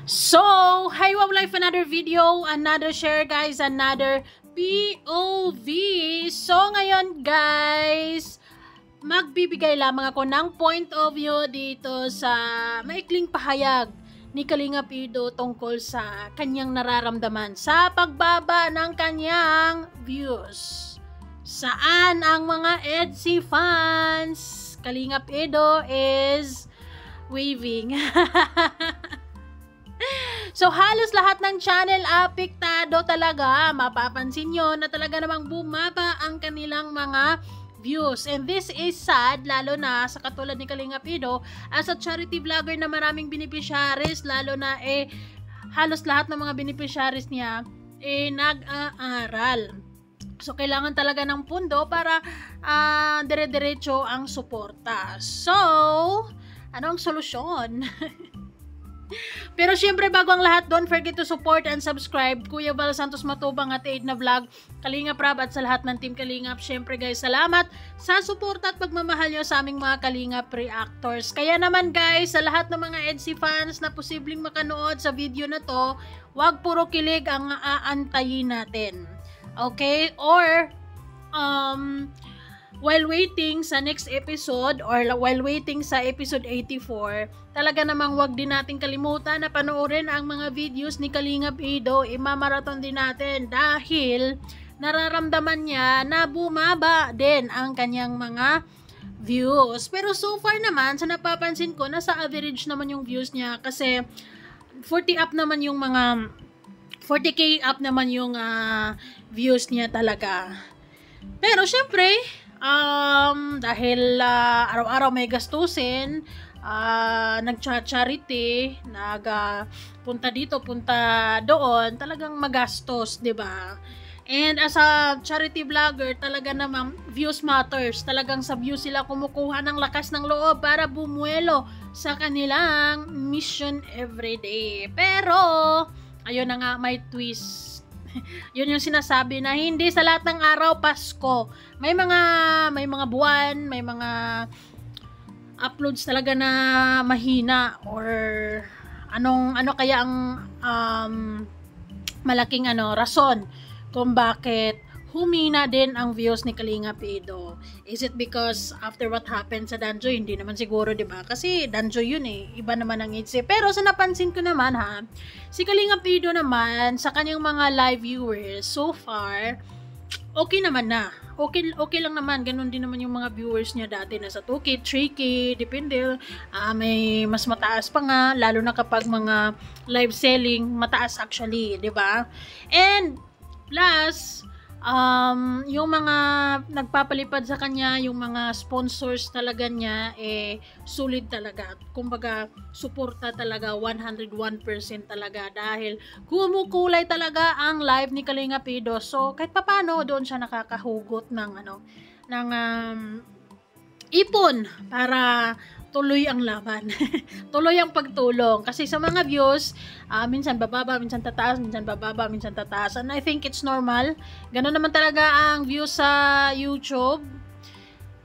So, hi Wow Life, another video, another share guys, another POV. So, ngayon guys, magbibigay lamang ako ng point of view dito sa maikling pahayag ni Kalingap Ido tungkol sa kanyang nararamdaman sa pagbaba ng kanyang views. Saan ang mga EDSI fans? Kalingap Ido is waving. So, halos lahat ng channel apektado talaga. Mapapansin nyo na talaga namang bumaba ang kanilang mga views. And this is sad, lalo na sa katulad ni Kalingap Ido, as a charity vlogger na maraming beneficiaries, lalo na halos lahat ng mga beneficiaries niya nag-aaral. So, kailangan talaga ng pundo para dire-diretso ang suporta. So, anong solusyon? Pero syempre, bago ang lahat, don't forget to support and subscribe Kuya Val Santos Matubang at Aid na Vlog, Kalingap Rab at sa lahat ng Team Kalingap. Syempre guys, salamat sa support at pagmamahal nyo sa aming mga Kalingap reactors. Kaya naman guys, sa lahat ng mga EDSI fans na posibleng makanood sa video na to, wag puro kilig ang aantayin natin. Okay? Or while waiting sa next episode or while waiting sa episode 84, talaga namang wag din natin kalimutan na panoorin ang mga videos ni Kalingap Ido. Imamarathon din natin dahil nararamdaman niya na bumaba din ang kanyang mga views. Pero so far naman, sa napapansin ko, nasa average naman yung views niya kasi 40 up naman yung mga 40k up naman yung views niya talaga. Pero syempre, dahil araw-araw may gastusin, nag-charity, punta dito, punta doon, talagang magastos, 'di ba? And as a charity vlogger, talaga namang views matters. Talagang sa views sila kumukuha ng lakas ng loob para bumuelo sa kanilang mission everyday. Pero ayun na nga, may twist. Yun yung sinasabi na hindi sa lahat ng araw Pasko. May mga buwan, may mga uploads talaga na mahina or ano kaya ang malaking rason kung bakit humina din ang views ni Kalingap Ido. Is it because after what happened sa Danjoy? Hindi naman siguro, 'di ba? Kasi Danjoy yun Iba naman ang EDSI. Pero sa napansin ko naman si Kalingap Ido naman sa kanyang mga live viewers so far, okay naman na. Okay lang naman. Ganun din naman yung mga viewers niya dati. Nasa 2K, 3K, depende. May mas mataas pa nga, lalo na kapag mga live selling, mataas actually, 'di ba? And plus, yung mga nagpapalipad sa kanya, yung mga sponsors talaga niya, solid talaga. Kumbaga, suporta talaga, 101% talaga. Dahil kumukulay talaga ang live ni Kalingap Ido. So, kahit papano, doon siya nakakahugot ng ipon para tuloy ang laban. Tuloy ang pagtulong. Kasi sa mga views, minsan bababa, minsan tataas, minsan bababa, minsan tataas. And I think it's normal. Ganun naman talaga ang views sa YouTube.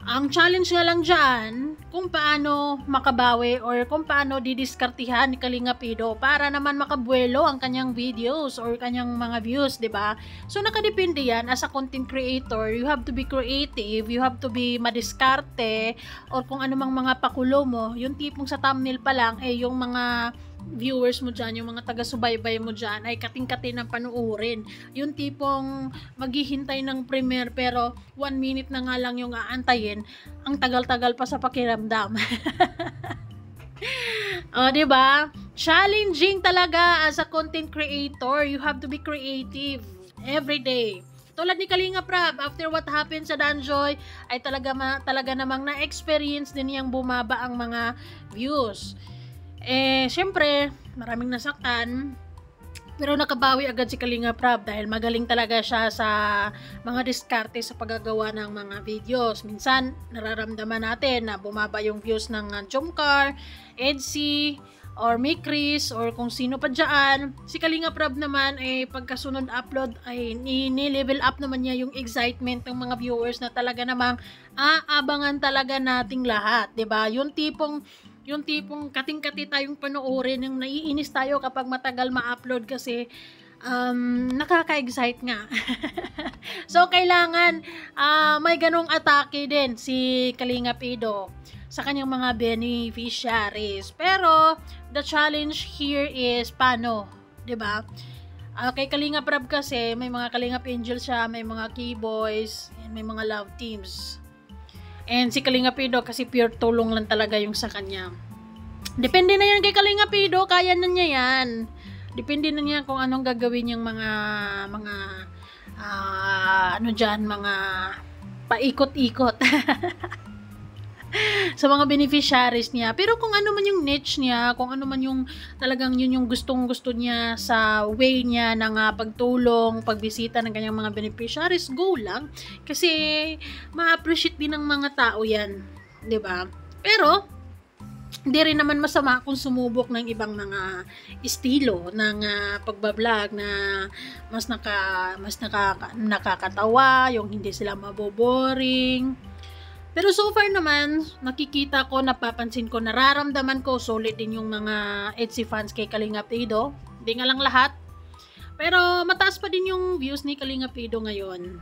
Ang challenge nga lang dyan, kung paano makabawi or kung paano didiskartihan ni Kalingap Ido para naman makabuelo ang kanyang videos or kanyang mga views, 'di ba? So nakadepende yan as a content creator. You have to be creative, you have to be madiskarte or kung anumang mga pakulo mo, yung tipong sa thumbnail pa lang yung mga viewers mo dyan, yung mga taga-subaybay mo dyan ay kating-kating ng panuorin. Yung tipong maghihintay ng premiere pero 1 minute na nga lang yung aantayin, ang tagal-tagal pa sa pakiramdam. O, diba? Challenging talaga as a content creator. You have to be creative every day. Tulad ni Kalingap Rab, after what happened sa Danjoy, ay talaga namang na-experience din niyang bumaba ang mga views. Syempre, maraming nasaktan, pero nakabawi agad si Kalingap Rab dahil magaling talaga siya sa mga diskarte sa paggagawa ng mga videos. Minsan, nararamdaman natin na bumaba yung views ng Jomcar, EDSI, or Mikris, or kung sino pa dyan. Si Kalingap Rab naman, pagkasunod upload, ay ni-level up naman niya yung excitement ng mga viewers na talaga namang aabangan talaga nating lahat. 'Di ba? Yung yung tipong kating-kati tayong panoorin, yung naiinis tayo kapag matagal ma-upload kasi nakaka-excite nga. So, kailangan may ganong atake din si Kalinga Pido sa kanyang mga beneficiaries. Pero, the challenge here is paano, 'di ba? Kay Kalinga Prab kasi, may mga Kalingap Angel siya, may mga K-Boys, and may mga love teams. And si Kalinga Pido kasi pure tulong lang talaga yung sa kanya. Depende na yan kay Kalinga Pido, kaya na niya yan. Depende na niya kung anong gagawin yung mga mga paikot-ikot. Sa mga beneficiaries niya. Pero kung ano man yung niche niya, kung ano man yung talagang yun yung gustong-gusto niya sa way niya ng pagtulong, pagbisita ng kanyang mga beneficiaries, go lang. Kasi ma-appreciate din ng mga tao yan. 'Di ba? Pero hindi rin naman masama kung sumubok ng ibang mga estilo ng pagbablog na mas nakakatawa, yung hindi sila maboboring. Pero so far naman, nakikita ko, napapansin ko, nararamdaman ko, solid din yung mga Etsy fans kay Kalinga Pido. Hindi nga lang lahat. Pero mataas pa din yung views ni Kalinga Pido ngayon.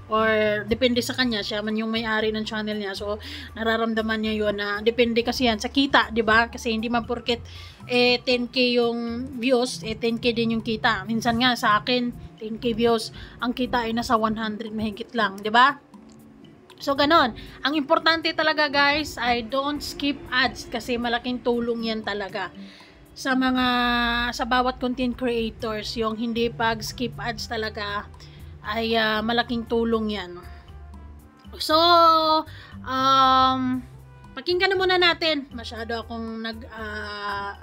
Or depende sa kanya, siya man yung may-ari ng channel niya. So nararamdaman niya yun na depende kasi yan sa kita, 'di ba? Kasi hindi man porket 10k yung views, 10k din yung kita. Minsan nga sa akin, 10k views, ang kita ay nasa 100 mahigit lang, 'di ba? So, ganon. Ang importante talaga, guys, ay don't skip ads kasi malaking tulong yan talaga sa bawat content creators. Yung hindi pag-skip ads talaga ay malaking tulong yan. So, pakinggan na muna natin. Masyado akong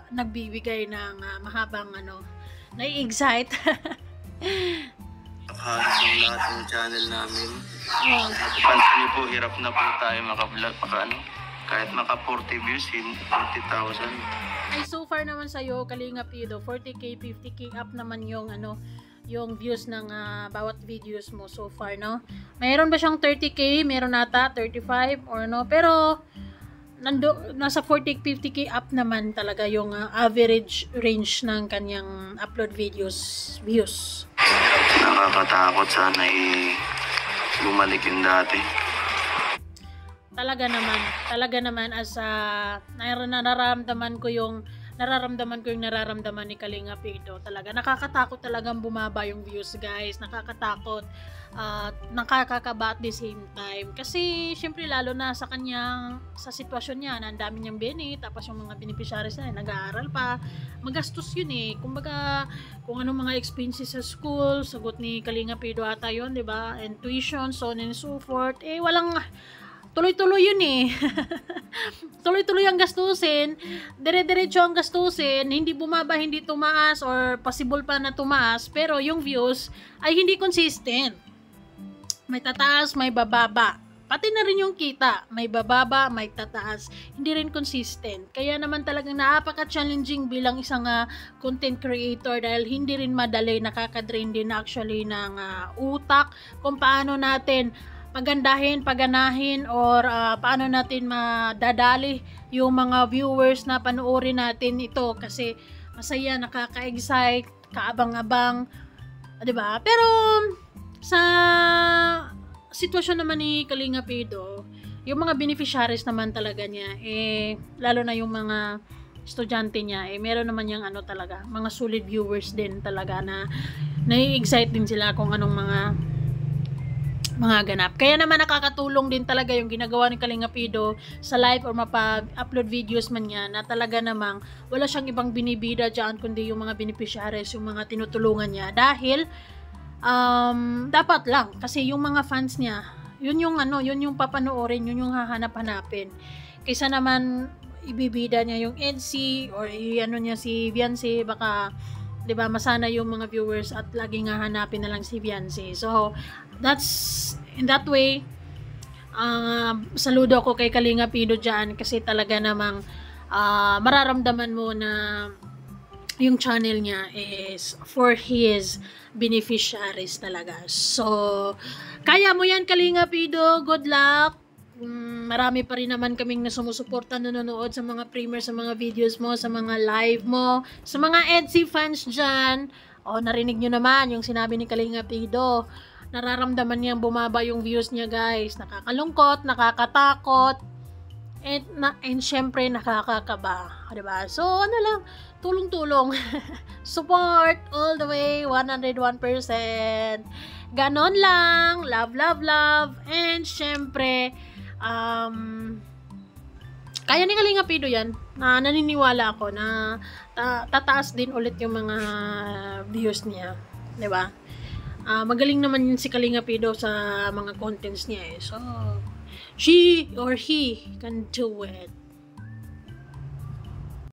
nagbibigay ng mahabang nai-excite. Halos yung lahat ng channel namin. Pansin niyo po, hirap na po tayo maka-vlog, kahit maka 40 views, 40,000. Ay, so far naman sa'yo, Kalinga Pido, 40k, 50k up naman yung yung views ng bawat videos mo so far, no? Mayroon ba siyang 30k? Meron ata, 35 or no? Pero nasa 40, 50k up naman talaga yung average range ng kanyang upload views. Nakakatakot, sana bumalik yung dati. Talaga naman as nararamdaman ko yung nararamdaman ni Kalinga Pido. Talaga nakakatakot talagang bumaba yung views, guys. Nakakatakot at nakakakaba at the same time. Kasi syempre lalo na sa sitwasyon niya na ang dami niyang bene, tapos yung mga beneficiaries na nag-aaral pa, magastos yun eh. Kumbaga kung anong mga expenses sa school, sagot ni Kalinga Pido ata yun, 'di ba? And tuition, so on and so forth. Walang tuloy-tuloy yun eh. Tuloy-tuloy ang gastusin, dire-diretso ang gastusin, hindi bumaba, hindi tumaas, or possible pa na tumaas, pero yung views ay hindi consistent. May tataas, may bababa. Pati na rin yung kita, may bababa, may tataas, hindi rin consistent. Kaya naman talagang napaka-challenging bilang isang content creator dahil hindi rin madali, nakaka-drain din actually ng utak kung paano natin paganahin or paano natin madadali yung mga viewers na panoorin natin ito kasi masaya, nakaka-excite, kaabang-abang, 'di ba? Pero sa sitwasyon naman ni Kalinga Pido, yung mga beneficiaries naman talaga niya lalo na yung mga estudyante niya meron naman yung talaga, mga solid viewers din talaga na nai-excite din sila kung anong mga ganap. Kaya naman nakakatulong din talaga yung ginagawa ni Kalinga Pido sa live or mapag-upload videos man niya na talaga namang wala siyang ibang binibida dyan kundi yung mga beneficiaries, yung mga tinutulungan niya. Dahil dapat lang kasi yung mga fans niya, yun yung papanoorin, yun yung hahanap-hanapin. Kaysa naman ibibida niya yung Etsy or niya si Viancy, baka 'di ba masana yung mga viewers at laging hahanapin na lang si Viancy. So that's in that way, saludo ako kay Kalinga Pido dyan kasi talaga namang mararamdaman mo na yung channel niya is for his beneficiaries talaga. So kaya mo yan, Kalinga Pido, good luck. marami pa rin naman kaming sumusuporta, nanonood sa mga premiere, sa mga videos mo, sa mga live mo, sa mga EDSI fans dyan. Narinig nyo naman yung sinabi ni Kalinga Pido. Nararamdaman niyang bumaba yung views niya, guys. Nakakalungkot, nakakatakot, and syempre nakakakaba, diba? So ano lang, tulong-tulong. Support all the way, 101%. Ganon lang. Love, love, love. And syempre, kaya ni Kalinga Pido yan. Naniniwala ako na tataas din ulit yung mga views niya, diba? Magaling naman yun si Kalinga Pido sa mga contents niya eh. So, she or he can do it.